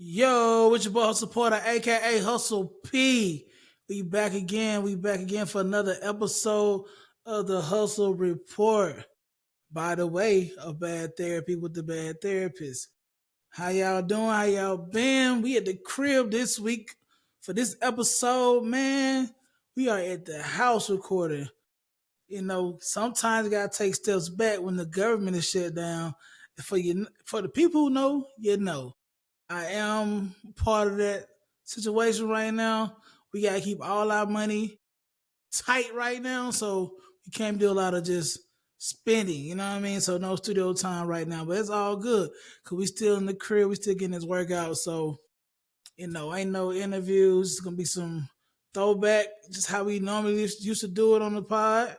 Yo, with your boy supporter, aka Hustle P. We back again. We back again for another episode of the Hustle Report. By the way, of bad therapy with the bad therapist. How y'all doing? How y'all been? We at the crib this week for this episode, man. We are at the house recording. Sometimes you gotta take steps back when the government is shut down. For the people who know, you know. I am part of that situation right now. We gotta keep all our money tight right now, so we can't do a lot of just spending. You know what I mean? So no studio time right now, but it's all good because we still in the crib. We still getting this workout. So ain't no interviews. It's gonna be some throwback, just how we normally used to do it on the pod.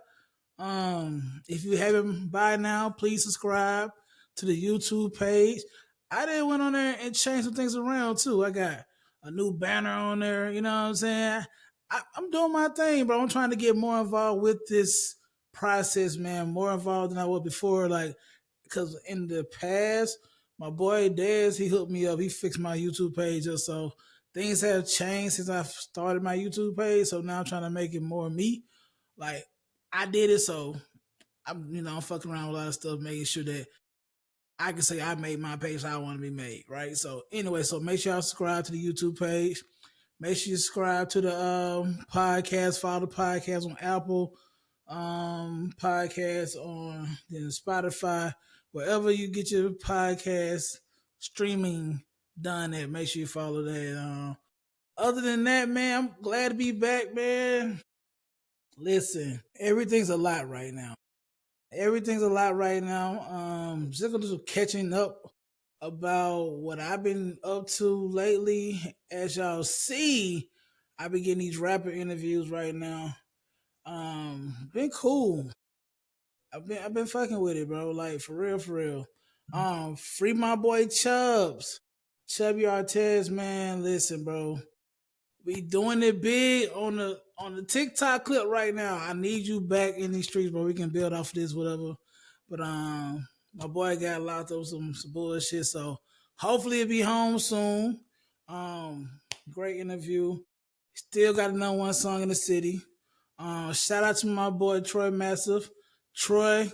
If you haven't by now, please subscribe to the YouTube page. I did went on there and changed some things around too. I got a new banner on there. You know what I'm saying? I'm doing my thing, bro. I'm trying to get more involved with this process, man. More involved than I was before. Like, because in the past, my boy Dez, he hooked me up. He fixed my YouTube page up. So things have changed since I started my YouTube page. So now I'm trying to make it more me. Like, I did it, so I'm fucking around with a lot of stuff, making sure that I can say I made my page how I want to be made, right? So anyway, so make sure y'all subscribe to the YouTube page. Make sure you subscribe to the podcast. Follow the podcast on Apple, podcast on then Spotify, wherever you get your podcast streaming done at. Make sure you follow that. Other than that, man, I'm glad to be back, man. Listen, everything's a lot right now. Everything's a lot right now. Just gonna do some catching up about what I've been up to lately. As y'all see, I've been getting these rapper interviews right now. Been cool. I've been fucking with it, bro. Like for real, for real. Free my boy Chubbs. Chubby Artez, man. Listen, bro. We doing it big on the TikTok clip right now. I need you back in these streets, bro. We can build off of this, whatever. But my boy got locked up some bullshit. So hopefully he'll be home soon. Great interview. Still got another one song in the city. Shout out to my boy Troy Massive. Troy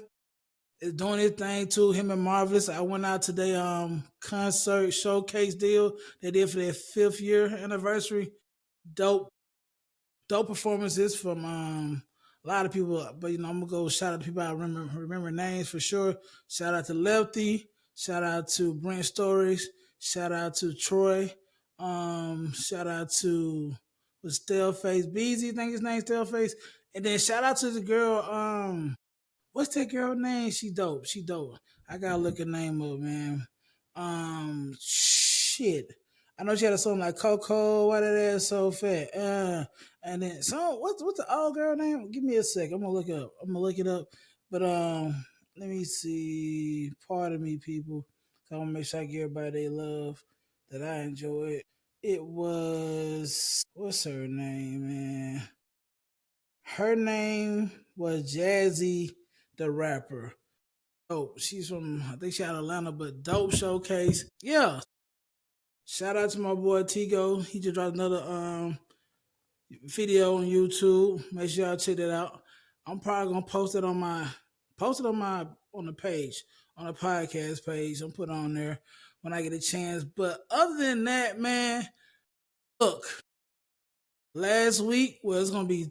is doing his thing too. Him and Marvelous. I went out to their concert showcase deal they did for their 5th year anniversary. Dope performances from a lot of people. But I'm gonna go shout out to people I remember names for sure. Shout out to Lefty. Shout out to Brent Stories. Shout out to Troy. Shout out to was Staleface Beezy. I think his name's Staleface. And then shout out to the girl. What's that girl name? She dope. She dope. I gotta look her name up, man. Shit. I know she had a song like Coco, why that ass so fat? And then so what's the old girl name? Give me a sec. I'm gonna look it up. I'm gonna look it up. But let me see. Pardon me, people. I wanna make sure I give everybody they love that I enjoyed. It was what's her name, man? Her name was Jazzy the rapper. Dope. She's from I think she out of Atlanta, but dope showcase. Yeah. Shout out to my boy Tigo. He just dropped another video on YouTube. Make sure y'all check that out. I'm probably gonna post it on the page, on the podcast page. I'm put on there when I get a chance. But other than that, man, look, last week, well, it's gonna be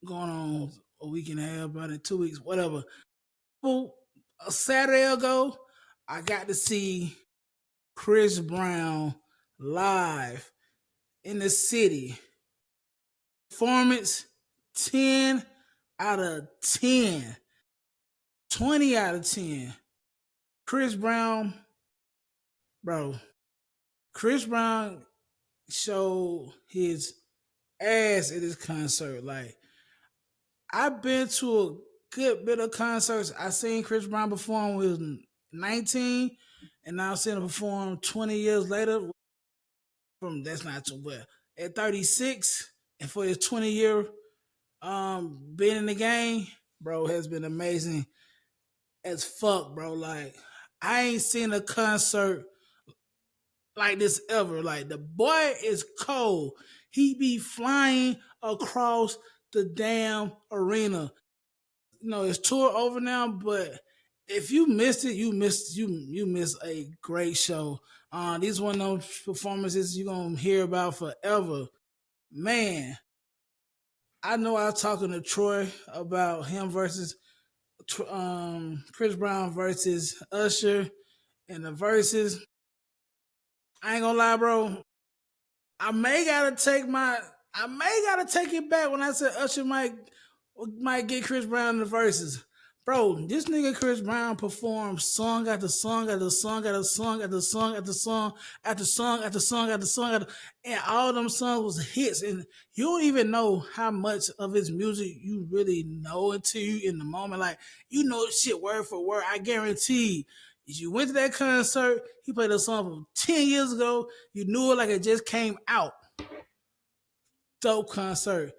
going on a week and a half, about it, 2 weeks, whatever. Well, a Saturday ago, I got to see Chris Brown live in the city. Performance 10 out of 10, 20 out of 10. Chris Brown, bro. Chris Brown showed his ass at this concert. Like, I've been to a good bit of concerts. I seen Chris Brown perform when he was 19, and now I've seen him perform 20 years later. From that's not too well. At 36, and for his 20-year being in the game, bro, has been amazing as fuck, bro. Like, I ain't seen a concert like this ever. Like the boy is cold. He be flying across the damn arena. It's tour over now, but if you missed it, you missed a great show. These one of those performances you gonna hear about forever. Man, I know I was talking to Troy about him versus Chris Brown versus Usher and the verses. I ain't gonna lie, bro. I may gotta take my I may gotta take it back when I said Usher might get Chris Brown in the verses. Bro, this nigga Chris Brown performed song after song after song after song after song after song after song after song after song and all them songs was hits. And you don't even know how much of his music you really know until you in the moment. Like you know shit word for word. I guarantee. If you went to that concert, he played a song from 10 years ago. You knew it like it just came out. Dope concert.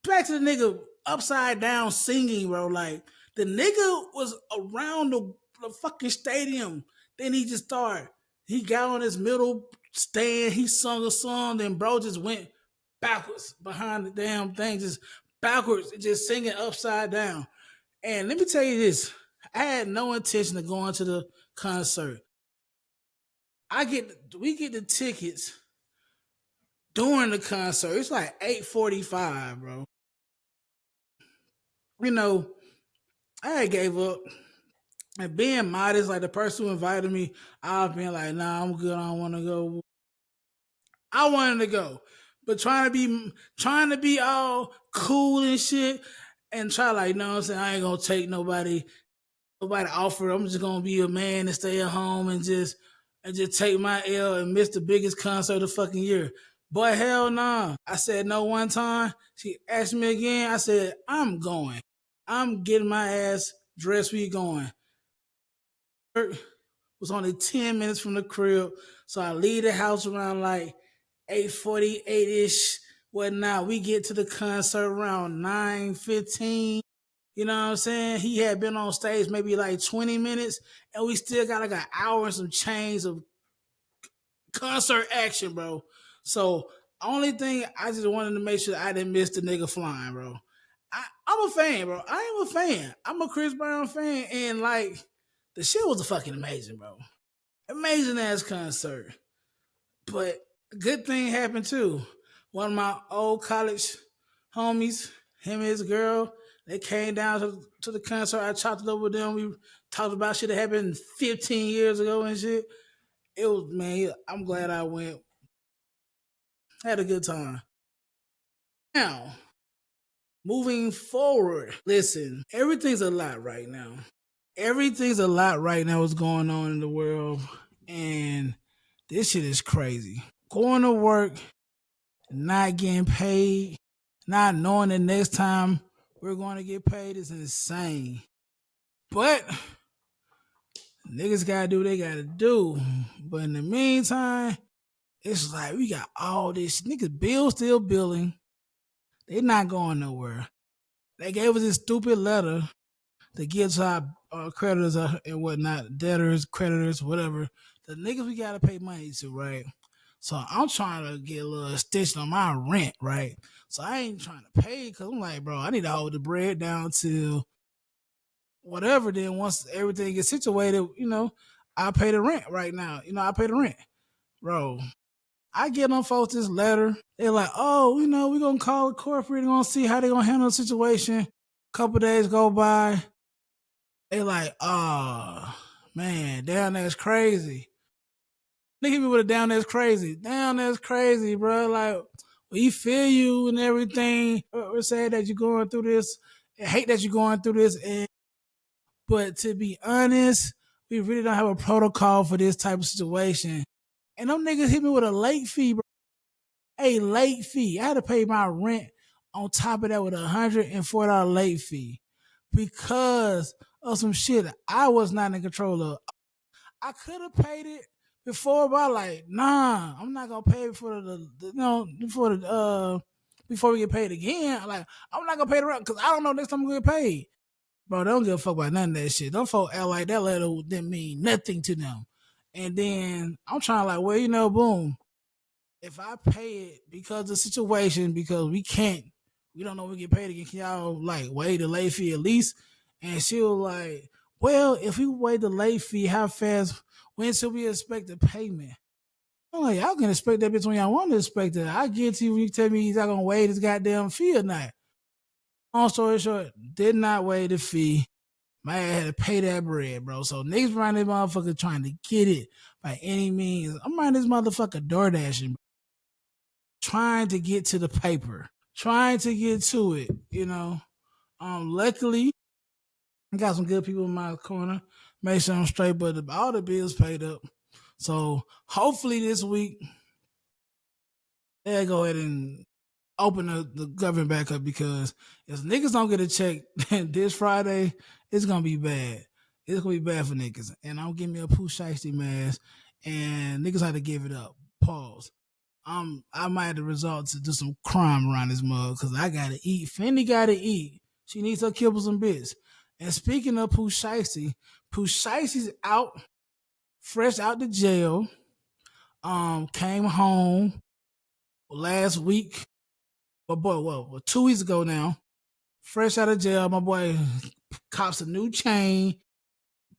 Back to the nigga upside down singing, bro. Like the nigga was around the fucking stadium. Then he just started. He got on his middle stand. He sung a song. Then bro just went backwards behind the damn thing, just backwards, just singing upside down. And let me tell you this: I had no intention of going to the concert. We get the tickets during the concert. It's like 8:45, bro. You know, I gave up. And being modest, like the person who invited me, I've been like, nah, I'm good. I don't want to go. I wanted to go, but trying to be all cool and shit, and try like, you know what I'm saying? I ain't gonna take nobody offer. I'm just gonna be a man and stay at home and just take my L and miss the biggest concert of the fucking year. Boy, hell nah. I said no one time. She asked me again. I said, I'm going. I'm getting my ass dressed. We going. Was only 10 minutes from the crib. So I leave the house around like 8:48-ish. Whatnot. We get to the concert around 9:15. You know what I'm saying? He had been on stage maybe like 20 minutes, and we still got like an hour and some change of concert action, bro. So only thing I just wanted to make sure I didn't miss the nigga flying, bro. I'm a fan, bro. I am a fan. I'm a Chris Brown fan, and like the shit was fucking amazing, bro. Amazing ass concert. But a good thing happened too. One of my old college homies, him and his girl, they came down to the concert. I chopped it up with them. We talked about shit that happened 15 years ago and shit. It was, man, I'm glad I went. Had a good time. Now, moving forward, listen, everything's a lot right now. Everything's a lot right now. What's going on in the world, and this shit is crazy. Going to work, not getting paid, not knowing the next time we're going to get paid is insane. But niggas gotta do what they gotta do. But in the meantime, it's like we got all this niggas bills still billing. They not going nowhere. They gave us this stupid letter to give to our creditors and whatnot, debtors, creditors, whatever. The niggas we gotta pay money to, right? So I'm trying to get a little extension on my rent, right? So I ain't trying to pay because I'm like, bro, I need to hold the bread down to whatever. Then once everything gets situated, I pay the rent right now. I pay the rent, bro. I get on folks this letter. They're like, oh, we're gonna call the corporate. We're gonna see how they're gonna handle the situation. Couple days go by. They like, oh man, down there's crazy. They hit me with a down there's crazy. Down there's crazy, bro. Like, we feel you and everything. We're sad that you're going through this. I hate that you're going through this. But to be honest, we really don't have a protocol for this type of situation. And them niggas hit me with a late fee, bro. A late fee. I had to pay my rent on top of that with $104 late fee because of some shit I was not in control of. I could have paid it before, but I like, nah, I'm not gonna pay for before we get paid again. Like, I'm not gonna pay the rent because I don't know next time I'm gonna get paid. Bro, they don't give a fuck about none of that shit. Them folk act like that letter didn't mean nothing to them. And then I'm trying like, well, boom. If I pay it because of the situation, because we don't know when we get paid again, can y'all like waive the late fee at least? And she was like, well, if we waive the late fee, how fast, when should we expect the payment? I'm like, y'all can expect that bitch when y'all want to expect it. I get you when you tell me he's not gonna waive this goddamn fee or not. Long story short, did not waive the fee. My ass had to pay that bread, bro. So niggas around this motherfucker trying to get it by any means. I'm around this motherfucker door dashing, trying to get to the paper, trying to get to it. Luckily, I got some good people in my corner. Make sure I'm straight, but all the bills paid up. So hopefully this week they'll go ahead and open the government back up, because if niggas don't get a check this Friday, it's gonna be bad. It's gonna be bad for niggas. And I'm giving me a Pooh Shiesty mask, and niggas had to give it up. Pause. I might have to resort to do some crime around this mug, because I gotta eat. Fendi gotta eat. She needs her kibbles and bits. And speaking of Pooh Shiesty, Pooh Shiesty's out, fresh out the jail. Came home last week. But boy, well, 2 weeks ago now, fresh out of jail, my boy cops a new chain.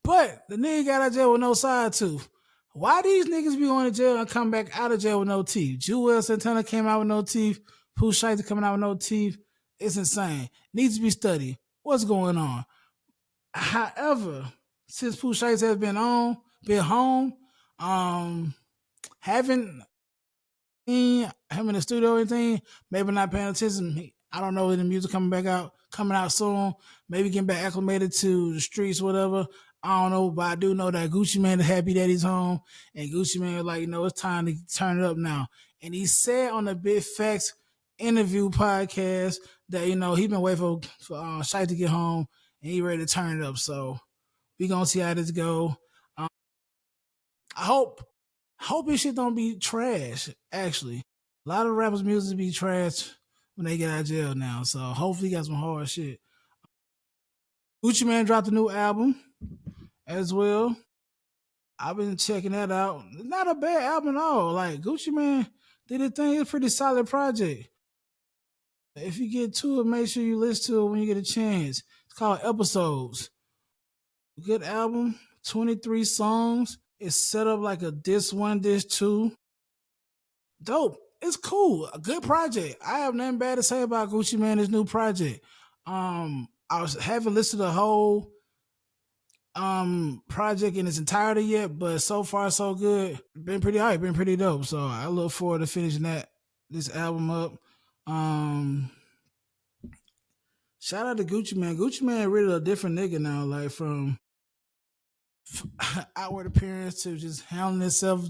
But the nigga got out of jail with no side tooth. Why these niggas be going to jail and come back out of jail with no teeth? Jewel Santana came out with no teeth. Pooh Shiesty coming out with no teeth. It's insane. Needs to be studied. What's going on? However, since Pooh Shiesty has been home, haven't seen him in the studio or anything. Maybe not paying attention. I don't know when the music coming out soon. Maybe getting back acclimated to the streets, whatever. I don't know, but I do know that Gucci Mane is happy that he's home, and Gucci Mane is like, it's time to turn it up now. And he said on the Big Facts interview podcast that he been waiting for Shiesty to get home, and he ready to turn it up. So we gonna see how this go. I hope this shit don't be trash. Actually, a lot of rappers' music be trash when they get out of jail now. So hopefully, he got some hard shit. Gucci Mane dropped a new album as well. I've been checking that out. It's not a bad album at all. Like Gucci Mane did a thing. It's a pretty solid project. If you get to it, make sure you listen to it when you get a chance. It's called Episodes. Good album. 23 songs. It's set up like a disc one, disc two. Dope. It's cool. A good project. I have nothing bad to say about Gucci Mane's new project. Haven't listened to the whole project in its entirety yet, but so far so good. Been pretty hype, been pretty dope. So I look forward to finishing this album up. Shout out to Gucci Mane. Gucci Mane really a different nigga now, like from outward appearance to just handling himself.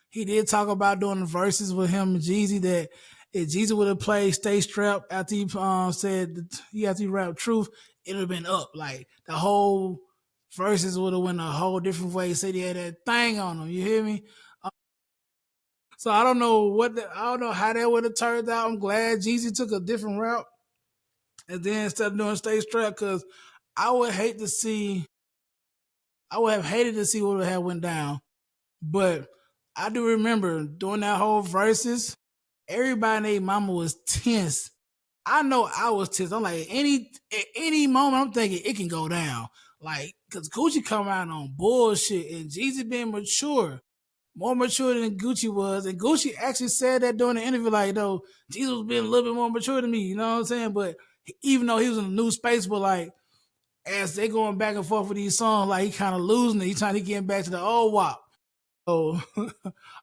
He did talk about doing the verses with him and Jeezy, that if Jeezy would have played Stay Strapped after he said that he rapped Truth, it would have been up. Like the whole verses would have went a whole different way. Said he had that thing on him. You hear me? So I don't know I don't know how that would have turned out. I'm glad Jeezy took a different route, and then instead of doing Stay Strapped, because I would have hated to see what would have went down. But I do remember doing that whole verses, everybody and their mama was tense. I know I was tense. I'm like, at any moment, I'm thinking it can go down. Like, because Gucci come out on bullshit, and Jeezy being mature, more mature than Gucci was. And Gucci actually said that during the interview, like, Jeezy was being a little bit more mature than me, you know what I'm saying? But even though he was in a new space, but like, as they going back and forth with these songs, like, he kind of losing it. He trying to get back to the old WAP. So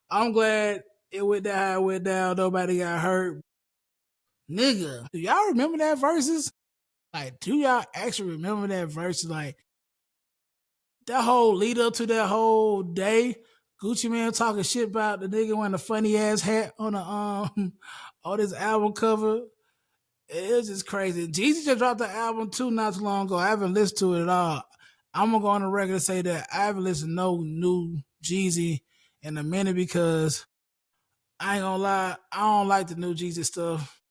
I'm glad it went down how it went down. Nobody got hurt. Nigga, do y'all remember that verses? Like, do y'all actually remember that verses? Like, that whole lead up to that whole day, Gucci Mane talking shit about the nigga wearing a funny ass hat on the on this album cover. It was just crazy. Jeezy just dropped the album too not too long ago. I haven't listened to it at all. I'm gonna go on the record and say that I haven't listened to no new Jeezy in a minute, because I ain't gonna lie, I don't like the new Jeezy stuff.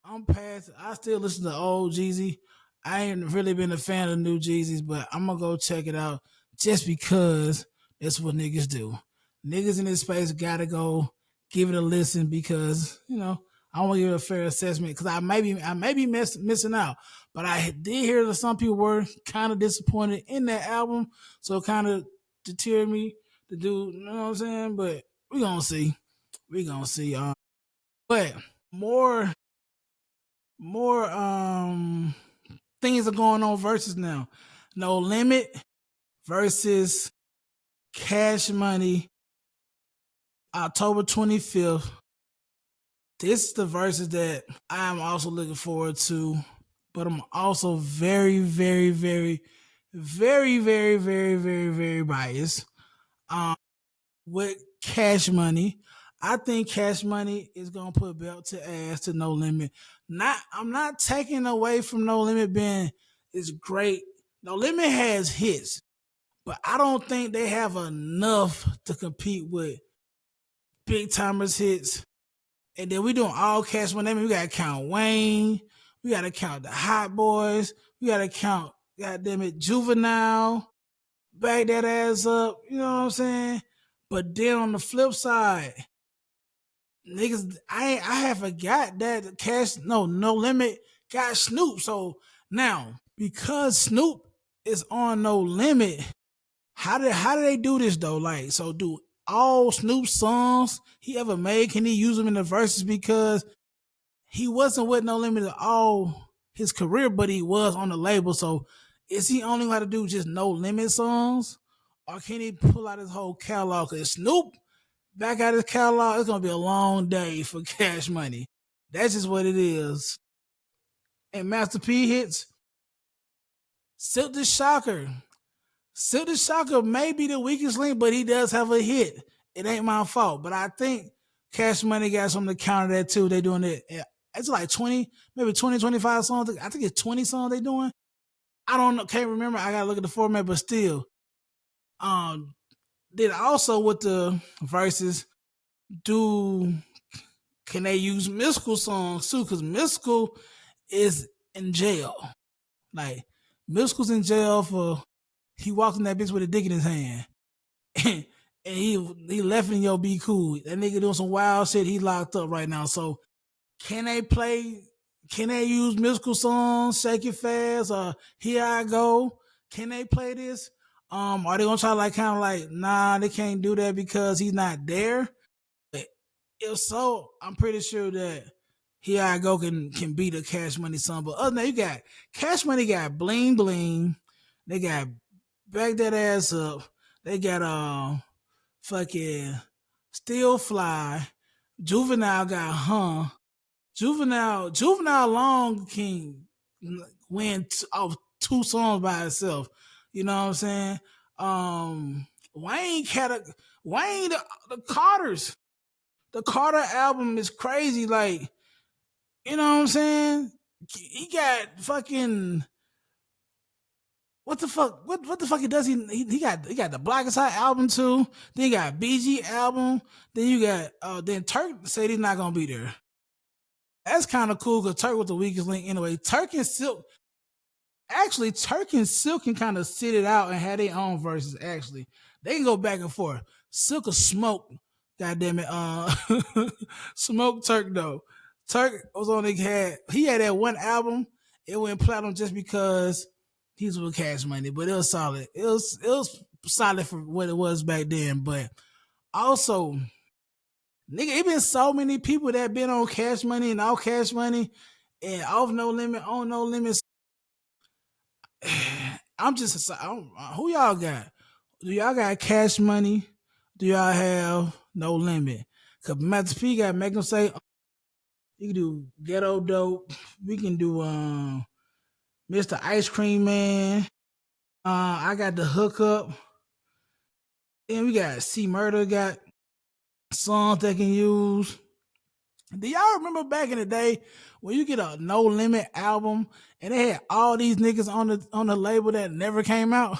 I'm past. I still listen to old Jeezy. I ain't really been a fan of new Jeezys, but I'm gonna go check it out just because That's what niggas do. Niggas in this space gotta go give it a listen because I want to give it a fair assessment because I may be missing out, but I did hear that some people were kind of disappointed in that album, so it kind of deterred me to do. You know what I'm saying? But we gonna see. We gonna see. But more more things are going on versus now. No Limit versus Cash Money, October 25th. This is the verses that I'm also looking forward to, but I'm also very, very, very, very, very, very, very, very biased. Um, with Cash Money, I think Cash Money is gonna put belt to ass to No Limit. I'm not taking away from No Limit being it's great. No Limit has hits, but I don't think they have enough to compete with Big Timers hits. And then we doing all Cash Money. We gotta count Wayne. We gotta count the Hot Boys. We gotta count, goddamn it, Juvenile. Back that ass up. You know what I'm saying? But then on the flip side, niggas, I have forgot that No Limit got Snoop. So now because Snoop is on No Limit, how do they do this though? Like, so do all Snoop songs he ever made, can he use them in the verses? Because he wasn't with No Limit at all his career, but he was on the label. So is he only going to do just No Limit songs? Or can he pull out his whole catalog? Because Snoop back out his catalog, it's gonna be a long day for Cash Money. That's just what it is. And Master P hits Silk the Shocker. Silk the Shocker may be the weakest link, but he does have a hit. It ain't my fault. But I think Cash Money got something to counter that too. They doing it. It's like 20, maybe 20, 25 songs. I think it's 20 songs they doing. I don't know, can't remember. I gotta look at the format, but still. Then also with the verses, do can they use Mystical songs too? Because Mystical is in jail. Like Mystical's in jail for he walked in that bitch with a dick in his hand. and he left in Yo Be Cool. That nigga doing some wild shit. He locked up right now. So can they play? Can they use Mystical songs? Shake It Fast or Here I Go? Can they play this? Are they gonna try like kind of like nah? They can't do that because he's not there. If so, I'm pretty sure that Here I Go can beat a Cash Money song. But other than that, you got Cash Money got Bling Bling. They got Back That Ass Up. They got fucking Still Fly. Juvenile got Juvenile Long can win off two songs by itself. You know what I'm saying? Wayne had Wayne the Carters. The Carter album is crazy. Like, you know what I'm saying? He got fucking what the fuck? What the fuck he does? He got the Blackest High album too. Then you got BG album. Then you got then Turk said he's not gonna be there. That's kind of cool because Turk was the weakest link anyway. Turk and Silk can kind of sit it out and have their own verses. Actually, they can go back and forth. Silk or Smoke, goddamn it, Smoke Turk though. Turk was on he had that one album. It went platinum just because he's with Cash Money, but it was solid. It was solid for what it was back then. But also, nigga, it been so many people that been on Cash Money and off Cash Money and off No Limit, on No Limit. I'm just who y'all got? Do y'all got Cash Money? Do y'all have No Limit? Cause Master P got make them say you can do Ghetto Dope. We can do Mr. Ice Cream Man. I got the hookup. And we got C Murder got songs they can use. Do y'all remember back in the day when you get a No Limit album and they had all these niggas on the label that never came out?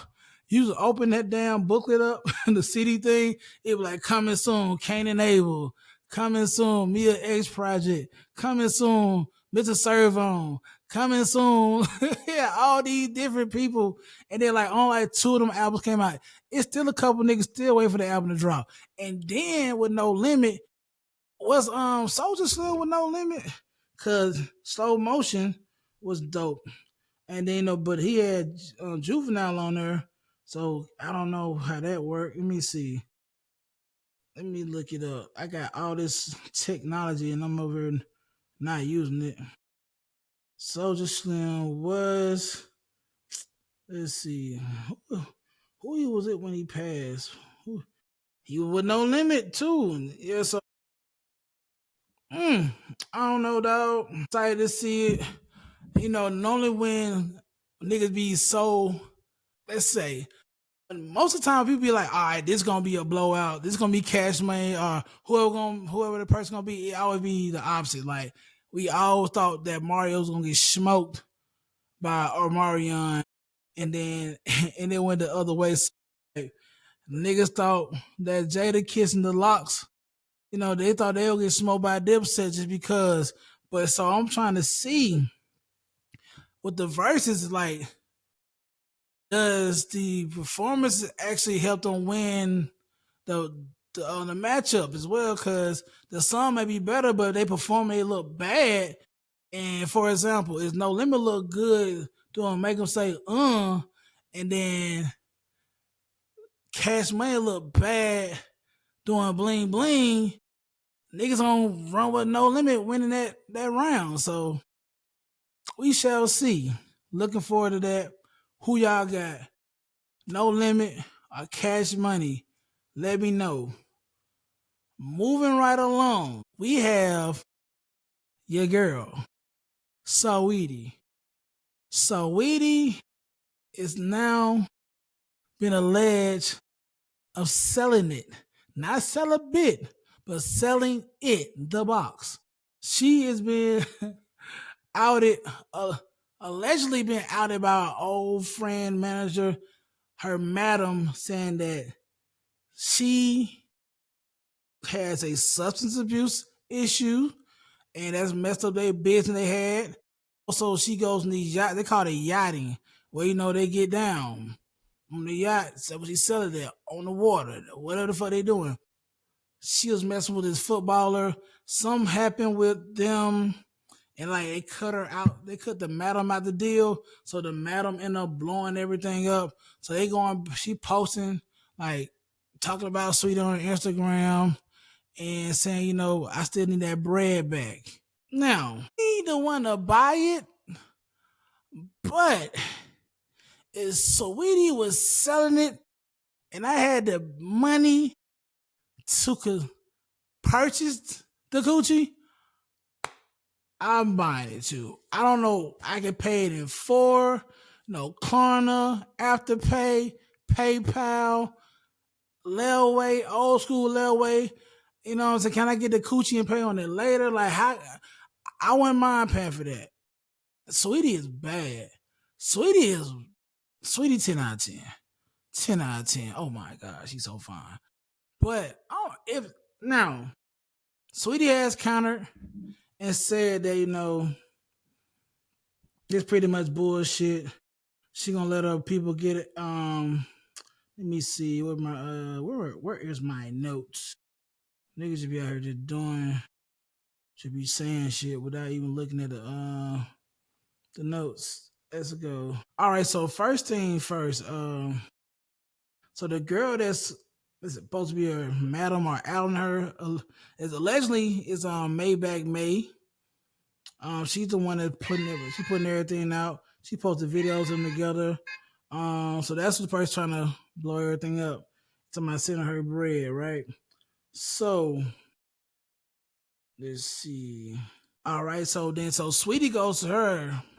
You just open that damn booklet up and the CD thing, it was like coming soon, Cain and Abel, coming soon, Mia X Project, coming soon, Mr. Servon, coming soon. Yeah, all these different people, and then like only like two of them albums came out. It's still a couple niggas still waiting for the album to drop. And then with No Limit was Soldier Slim with No Limit, cause Slow Motion was dope. And then but he had Juvenile on there, so I don't know how that worked. Let me see. Let me look it up. I got all this technology and I'm over here not using it. Soldier Slim was, let's see, who he was it when he passed? He was with No Limit too. Yeah, so I don't know, dog. Excited to see it. Normally when niggas be so, let's say, most of the time people be like, all right, this gonna be a blowout. This gonna be Cash Money or whoever the person gonna be. It always be the opposite. Like we always thought that Mario was gonna get smoked by Omarion, and then and then went the other way. So, like, niggas thought that Jada kissing the locks, they thought they would get smoked by Dipset just because. But so I'm trying to see what the verses like. Does the performance actually help them win the the matchup as well? Because the song may be better, but they perform may look bad. And for example, is No Limit look good doing make them say and then Cash Money look bad doing bling bling. Niggas gonna run with No Limit winning that round. So we shall see. Looking forward to that. Who y'all got? No Limit or Cash Money? Let me know. Moving right along, we have your girl, Saweetie. Saweetie is now been alleged of selling it. Not sell a bit, but selling it, the box. She has been outed, allegedly been outed by an old friend manager, her madam, saying that she has a substance abuse issue and that's messed up their business they had. Also, she goes in these yacht, they call it yachting, where they get down on the yacht. So she selling there on the water, whatever the fuck they doing. She was messing with this footballer. Something happened with them, and like they cut her out. They cut the madam out the deal, so the madam ended up blowing everything up. So she posting like talking about Sweetie on Instagram and saying, I still need that bread back. Now, he the one to buy it, but if Saweetie was selling it and I had the money to purchase the Gucci, I'm buying it too. I don't know. I can pay it in four, no Klarna, Afterpay, PayPal, Layaway, old school Layaway. You know what I'm saying? Can I get the Gucci and pay on it later? Like, how? I wouldn't mind paying for that. Saweetie is bad. Saweetie 10 out of 10. 10 out of 10. Oh my God, she's so fine. But if now Saweetie has countered and said that, this pretty much bullshit. She gonna let her people get it. Let me see what my where is my notes? Niggas should be out here just doing, should be saying shit without even looking at the notes. Let's go. All right, so first thing first. So the girl that's is supposed to be her madam or out on her is allegedly is Maybach May. She's the one that putting everything out. She posted videos of them together. So that's the person trying to blow everything up. Somebody sending her bread, right? So let's see. All right, so Sweetie goes to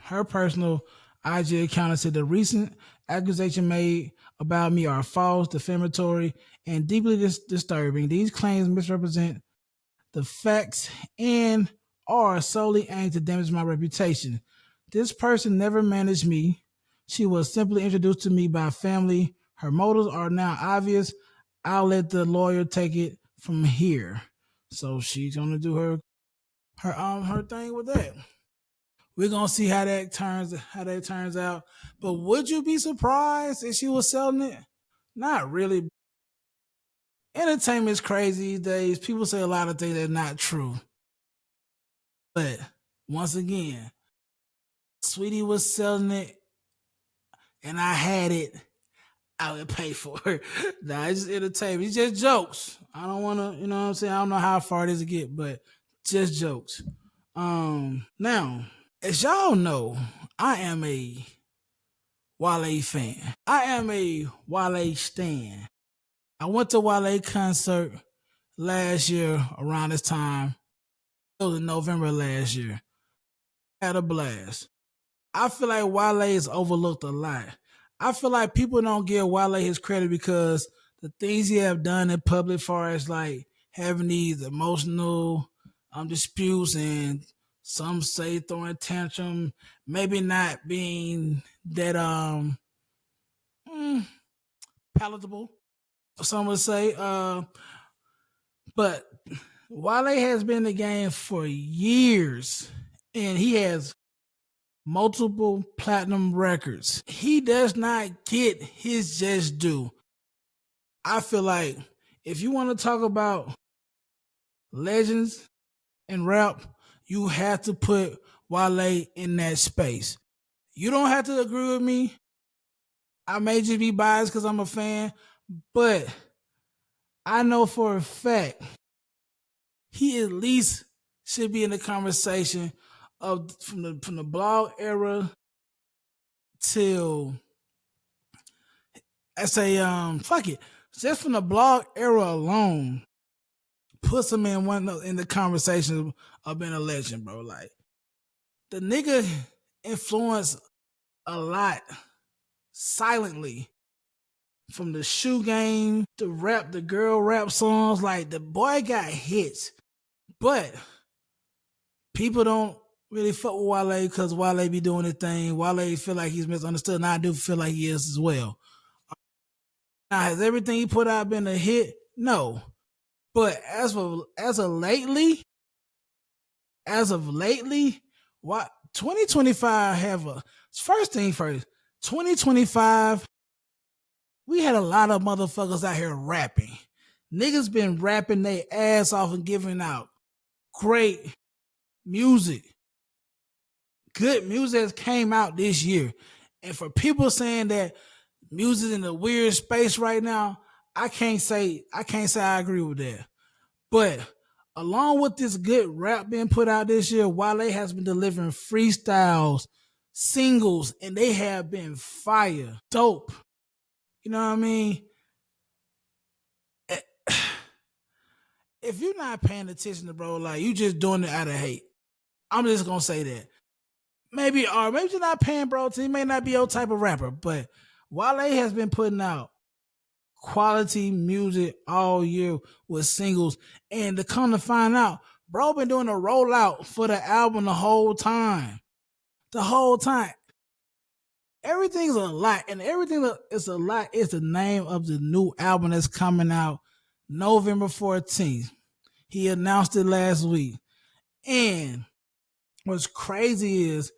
her personal IG account and said the recent accusation made about me are false, defamatory, and deeply disturbing. These claims misrepresent the facts and are solely aimed to damage my reputation. This person never managed me. She was simply introduced to me by family. Her motives are now obvious. I'll let the lawyer take it from here. So she's gonna do her thing with that. We're gonna see how that turns out. But would you be surprised if she was selling it? Not really. Entertainment is crazy these days. People say a lot of things that are not true. But once again, Saweetie was selling it and I had it, I would pay for it. Nah, it's just entertainment. It's just jokes. I don't wanna, you know what I'm saying? I don't know how far it is to get, but just jokes. Now, as y'all know, I am a Wale fan. I am a Wale stan. I went to Wale concert last year around this time. It was in November last year. Had a blast. I feel like Wale is overlooked a lot. I feel like people don't give Wale his credit because the things he have done in public, far as like having these emotional disputes and some say throwing tantrum, maybe not being that mm, palatable. Some would say, but Wale has been in the game for years, and he has multiple platinum records. He does not get his just due. I feel like if you want to talk about legends in rap, you have to put Wale in that space. You don't have to agree with me. I may just be biased because I'm a fan, but I know for a fact he at least should be in the conversation of from the blog era till I say fuck it. Just from the blog era alone, puts him in the conversation of being a legend, bro. Like the nigga influenced a lot silently from the shoe game, the rap, the girl rap songs. Like the boy got hits, but people don't really fuck with Wale because Wale be doing his thing. Wale feel like he's misunderstood, and I do feel like he is as well. Now, has everything he put out been a hit? No. But as of lately, what 2025 have a first thing first. 2025, we had a lot of motherfuckers out here rapping. Niggas been rapping their ass off and giving out great music. Good music has came out this year. And for people saying that music in a weird space right now, I can't say I agree with that. But along with this good rap being put out this year, Wale has been delivering freestyles, singles, and they have been fire, dope. You know what I mean? If you're not paying attention to bro, like you just doing it out of hate. I'm just gonna say that. Maybe you're not paying bro. He may not be your type of rapper, but Wale has been putting out quality music all year with singles. And to come to find out, bro been doing a rollout for the album the whole time. The whole time. Everything's a lot. And everything that is a lot is the name of the new album that's coming out November 14th. He announced it last week. And what's crazy is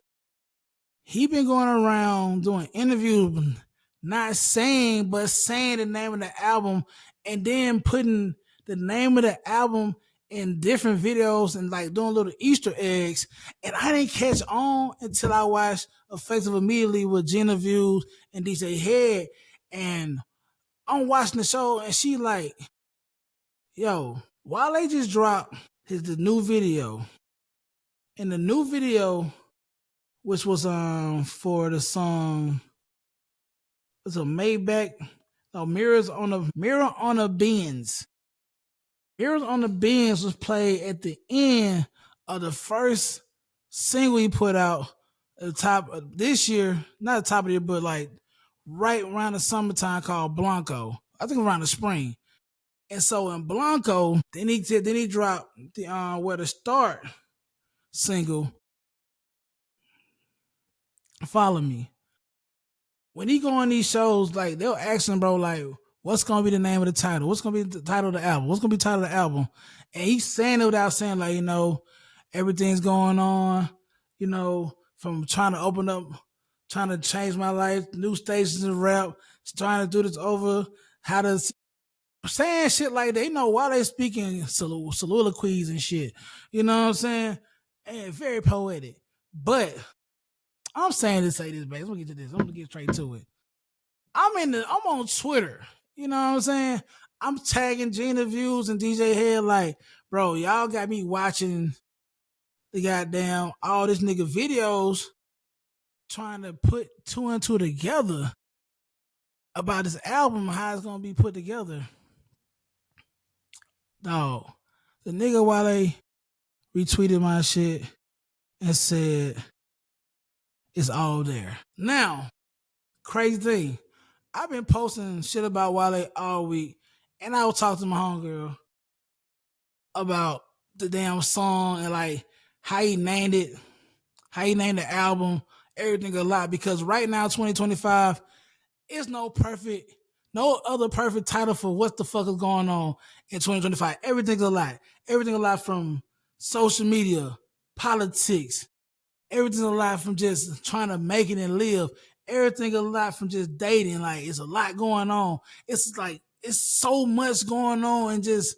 he been going around doing interviews, not saying, but saying the name of the album and then putting the name of the album in different videos and like doing little Easter eggs. And I didn't catch on until I watched Effective immediately with Gina Views and DJ Head. And I'm watching the show and she like, yo, Wale just dropped the new video. And the new video, which was for the song, it's a Maybach. No, Mirror on a Benz. Mirrors on the Benz was played at the end of the first single he put out at the top of this year, not the top of the year, but like right around the summertime, called Blanco. I think around the spring. And so in Blanco, then he dropped the where the start single, Follow Me. When he go on these shows, like they'll ask him, bro, like, what's gonna be the name of the title? What's gonna be the title of the album? What's gonna be the title of the album? And he's saying it without saying, like, everything's going on, from trying to open up, trying to change my life, new stations of rap, trying to do this over, how to saying shit like that. You know, while they speaking soliloquies and shit. You know what I'm saying? And very poetic. But I'm saying to say this, babe. Let me get to this. I'm gonna get straight to it. I'm on Twitter. You know what I'm saying? I'm tagging Gina Views and DJ Head like, bro, y'all got me watching the goddamn all this nigga videos trying to put two and two together about this album, how it's gonna be put together. Dog, the nigga Wale retweeted my shit and said it's all there. Now, crazy thing, I've been posting shit about Wale all week, and I was talking to my homegirl about the damn song and like how he named it, how he named the album, everything a lot. Because right now, 2025, it's no other perfect title for what the fuck is going on in 2025. Everything's a lot. Everything a lot from social media, politics. Everything's a lot from just trying to make it and live. Everything a lot from just dating. Like it's a lot going on. It's like it's so much going on and just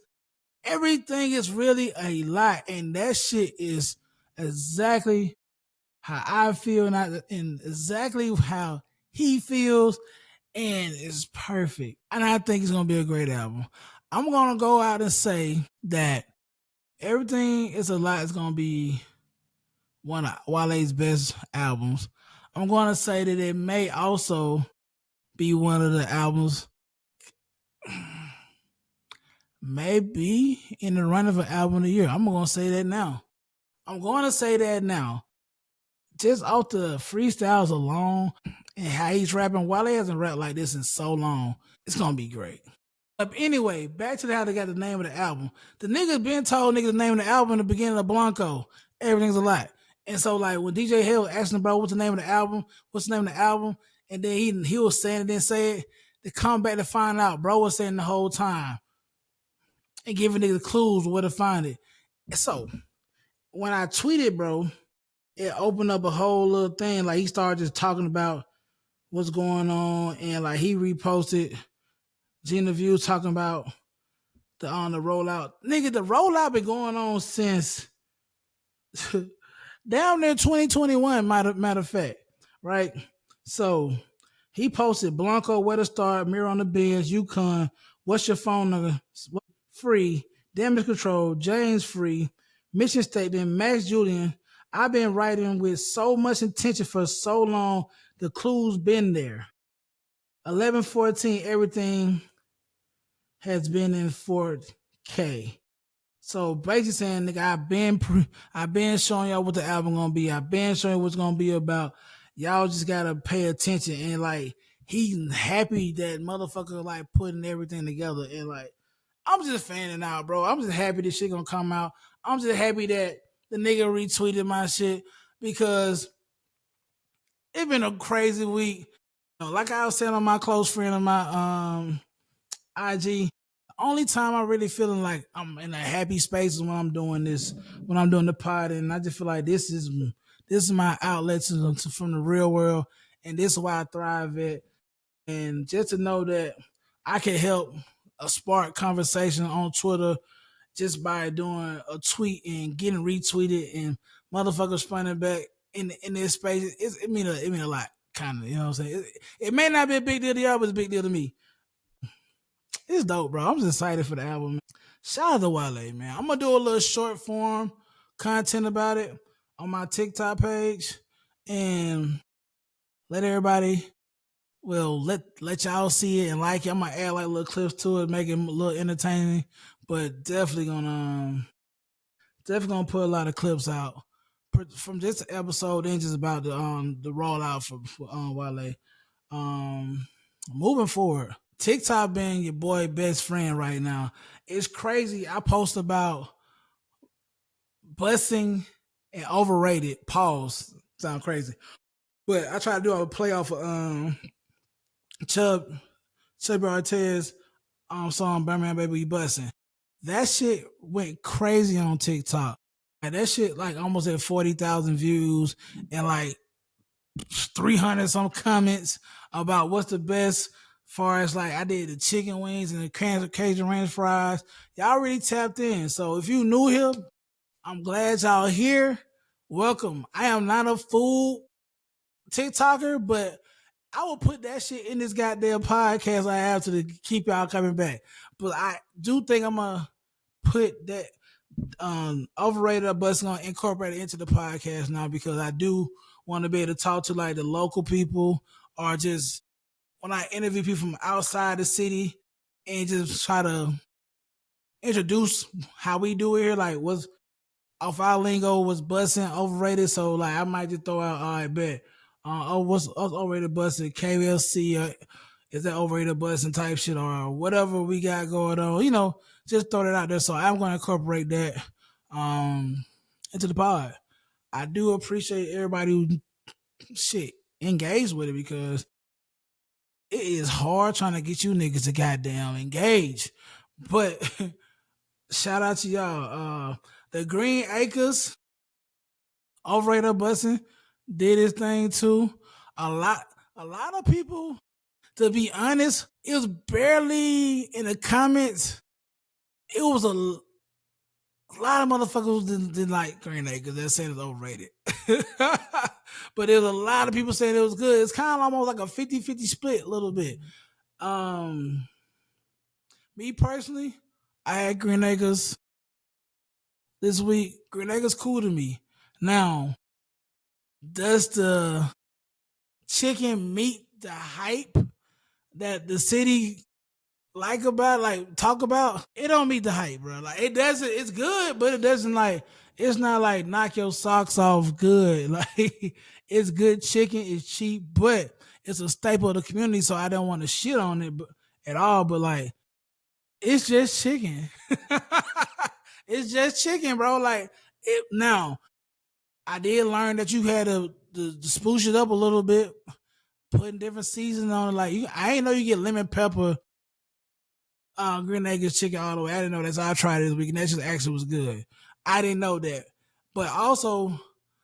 everything is really a lot. And that shit is exactly how I feel and exactly how he feels and it's perfect. And I think it's gonna be a great album. I'm gonna go out and say that everything is a lot is gonna be one of Wale's best albums. I'm gonna say that it may also be one of the albums, maybe in the run of an album of the year. I'm gonna say that now. I'm gonna say that now. Just off the freestyles alone and how he's rapping, Wale hasn't rapped like this in so long. It's gonna be great. Anyway, back to how they got the name of the album. The niggas been told niggas the name of the album in the beginning of Blanco. Everything's a lot. And so like when DJ Hill asked him about what's the name of the album, and then he was saying it, didn't say it, they come back to find out, bro was saying the whole time and giving niggas clues where to find it. And so when I tweeted, bro, it opened up a whole little thing. Like he started just talking about what's going on, and like he reposted Gina View talking about the on the rollout. Nigga, the rollout been going on since down there 2021, matter of fact. Right? So he posted Blanco, where to start, Mirror on the Benz, Yukon, what's your phone number? Free, Damage Control, James Free, Mission Statement, Max Julian. I've been writing with so much intention for so long. The clues been there. 1114, everything has been in 4K. So basically saying, nigga, I've been showing y'all what the album gonna be. I've been showing you what's gonna be about. Y'all just gotta pay attention and like he's happy that motherfucker like putting everything together and like I'm just fanning out, bro. I'm just happy this shit gonna come out. I'm just happy that the nigga retweeted my shit because it been a crazy week. Like I was saying on my close friend on my IG, the only time I really feeling like I'm in a happy space is when I'm doing this, when I'm doing the pod, and I just feel like this is my outlet from the real world, and this is why I thrive at. And just to know that I can help a spark conversation on Twitter just by doing a tweet and getting retweeted and motherfuckers responding back in this space, it mean a lot, kind of. You know what I'm saying? It may not be a big deal to y'all, but it's a big deal to me. It's dope, bro. I'm just excited for the album. Man. Shout out to Wale, man. I'm gonna do a little short form content about it on my TikTok page and let everybody let y'all see it and like it. I'm gonna add like little clips to it, make it a little entertaining, but definitely gonna put a lot of clips out from this episode and just about the rollout for Wale. Moving forward, TikTok being your boy best friend right now. It's crazy. I post about busing and overrated. Pause. Sound crazy, but I try to do a play off of Chubby Artez song "Birmingham Baby You Bussin'." That shit went crazy on TikTok. Like, that shit like almost at 40,000 views and like 300 some comments about what's the best. Far as like I did the chicken wings and the Cajun ranch fries, y'all already tapped in. So if you new here, I'm glad y'all here. Welcome. I am not a food TikToker, but I will put that shit in this goddamn podcast I have to keep y'all coming back. But I do think I'm gonna put that overrated or bust gonna incorporate it into the podcast now because I do want to be able to talk to like the local people or just when I interview people from outside the city and just try to introduce how we do it here, like what's off our lingo was busting overrated. So like I might just throw out, all right, bet. What's overrated busting? KLC is that overrated busting type shit or whatever we got going on? Just throw that out there. So I'm gonna incorporate that um into the pod. I do appreciate everybody who shit engaged with it because it is hard trying to get you niggas to goddamn engage. But shout out to y'all. The Green Acres overrated busing did his thing too. A lot a lot of people, to be honest, it was barely in the comments. It was a lot of motherfuckers didn't like Green Acres that said it's overrated. But there's a lot of people saying it was good. It's kind of almost like a 50-50 split a little bit. Um Me personally, I had Green Acres this week. Green Acres cool to me. Now, does the chicken meet the hype that the city talk about? It don't meet the hype, bro. Like it doesn't. It's good, but it doesn't like. It's not like knock your socks off good. Like it's good chicken. It's cheap, but it's a staple of the community. So I don't want to shit on it at all. But like it's just chicken. It's just chicken, bro. Like it now. I did learn that you had to spoosh it up a little bit, putting different seasons on it. Like I ain't know you get lemon pepper, Green Acres chicken all the way. I didn't know that. So I tried it this week, and that just actually was good. I didn't know that. But also,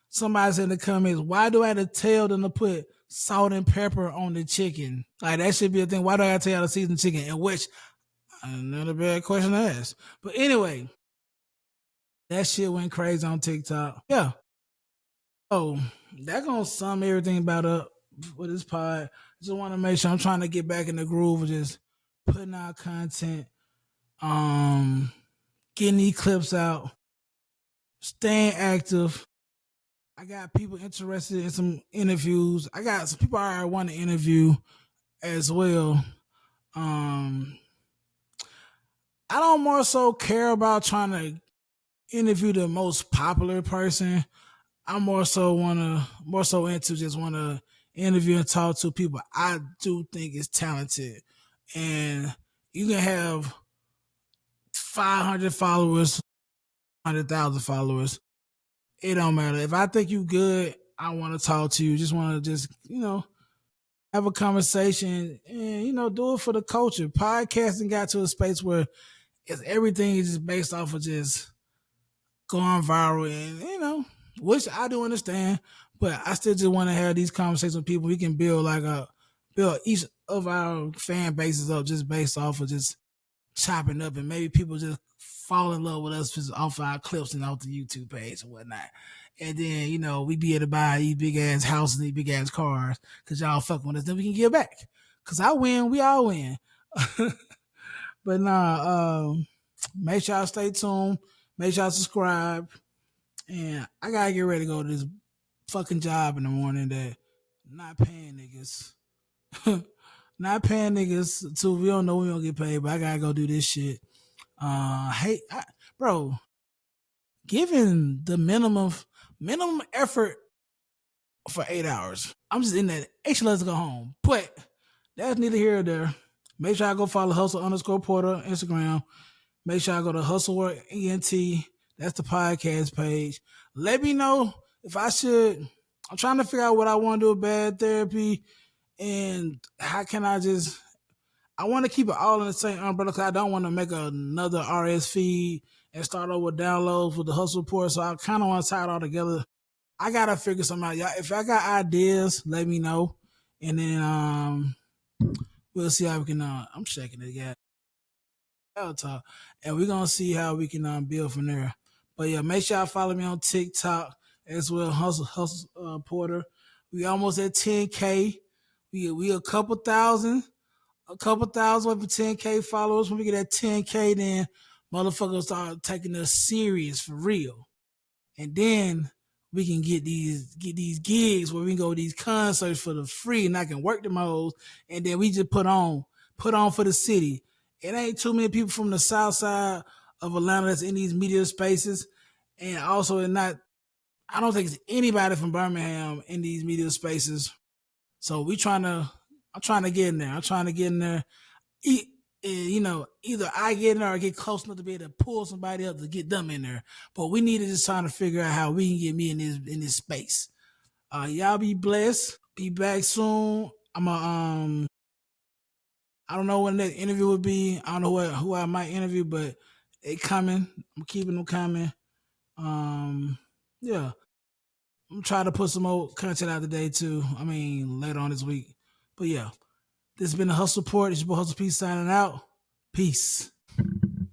somebody said in the comments, why do I have to tell them to put salt and pepper on the chicken? Like that should be a thing. Why do I have to tell the season chicken? In which another bad question to ask. But anyway, that shit went crazy on TikTok. Yeah. Oh, that gonna sum everything about up for this pod. Just want to make sure I'm trying to get back in the groove of just putting out content, um, getting these clips out, staying active. I got people interested in some interviews. I got some people I want to interview as well. Um, I don't more so care about trying to interview the most popular person. I more so into just wanna interview and talk to people I do think is talented. And you can have 500 followers, 100,000 followers. It don't matter. If I think you good, I want to talk to you. Just want to have a conversation and do it for the culture. Podcasting got to a space where everything is just based off of just going viral and which I do understand, but I still just want to have these conversations with people. We can build each of our fan bases up just based off of just chopping up, and maybe people just fall in love with us just off our clips and off the YouTube page and whatnot. And then we be able to buy these big ass houses, these big ass cars, because y'all fuck with us. Then we can give back. Cause I win, we all win. But nah, make sure y'all stay tuned. Make sure y'all subscribe. And I gotta get ready to go to this fucking job in the morning that not paying niggas. Not paying niggas too. We don't know we don't get paid, but I gotta go do this shit. Bro, given the minimum effort for 8 hours, I'm just in that. Actually, let's go home. But that's neither here or there. Make sure I go follow Hussle_Porter Instagram. Make sure I go to Hussle ENT. That's the podcast page. Let me know if I should. I'm trying to figure out what I want to do with bad therapy and how can I want to keep it all in the same umbrella because I don't want to make another RS feed and start over with downloads with the Hustle Report. So I kind of want to tie it all together. I gotta figure something out, y'all. If I got ideas, let me know, and then we'll see how we can. I'm checking it again. Talk, and we're gonna see how we can build from there. But yeah, make sure y'all follow me on TikTok as well, Hustle Porter. We almost at 10K. We a couple thousand over 10K followers. When we get at 10K, then motherfuckers start taking us serious for real. And then we can get these gigs where we can go to these concerts for the free, and I can work the modes, and then we just put on for the city. It ain't too many people from the south side of Atlanta that's in these media spaces, and also it not. I don't think it's anybody from Birmingham in these media spaces. So I'm trying to get in there. I'm trying to get in there. Either I get in there or get close enough to be able to pull somebody up to get them in there. But we need to just trying to figure out how we can get me in this space. Y'all be blessed. Be back soon. I don't know when that interview would be. I don't know who I might interview, but they coming. I'm keeping them coming. Yeah. I'm trying to put some more content out today too. I mean, later on this week. But yeah, this has been the Hustle Report. It's your boy Hustle Peace signing out. Peace.